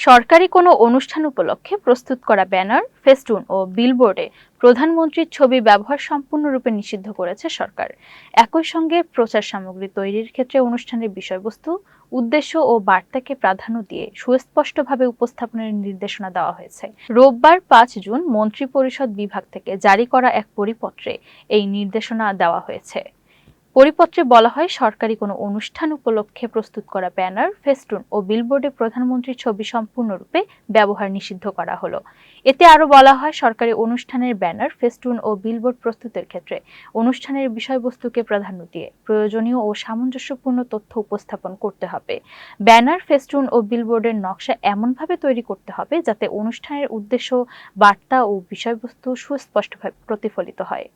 সরকারি কোনো অনুষ্ঠান উপলক্ষে প্রস্তুত করা ব্যানার, ফেস্টুন ও বিলবোর্ডে প্রধানমন্ত্রীর ছবি ব্যবহার সম্পূর্ণরূপে নিষিদ্ধ করেছে সরকার। একই সঙ্গে প্রচার সামগ্রী তৈরির ক্ষেত্রে অনুষ্ঠানের বিষয়বস্তু, উদ্দেশ্য ও বার্তাকে প্রাধান্য দিয়ে সুস্পষ্টভাবে উপস্থাপনের নির্দেশনা দেওয়া হয়েছে। রোববার 5 জুন মন্ত্রিপরিষদ বিভাগ থেকে জারি করা এক পরিপত্রে এই নির্দেশনা দেওয়া হয়েছে। পরিপত্রে বলা হয়, সরকারি কোনো অনুষ্ঠান উপলক্ষে প্রস্তুত করা ব্যানার, ফেস্টুন ও বিলবোর্ডে প্রধানমন্ত্রীর ছবি সম্পূর্ণরূপে ব্যবহার নিষিদ্ধ করা হলো। এতে আরও বলা হয়, সরকারি অনুষ্ঠানের ব্যানার, ফেস্টুন ও বিলবোর্ড প্রস্তুতের ক্ষেত্রে অনুষ্ঠানের বিষয়বস্তুকে প্রাধান্য দিয়ে প্রয়োজনীয় ও সামঞ্জস্যপূর্ণ তথ্য উপস্থাপন করতে হবে। ব্যানার, ফেস্টুন ও বিলবোর্ডের নকশা এমনভাবে তৈরি করতে হবে যাতে অনুষ্ঠানের উদ্দেশ্য, বার্তা ও বিষয়বস্তু সুস্পষ্টভাবে প্রতিফলিত হয়।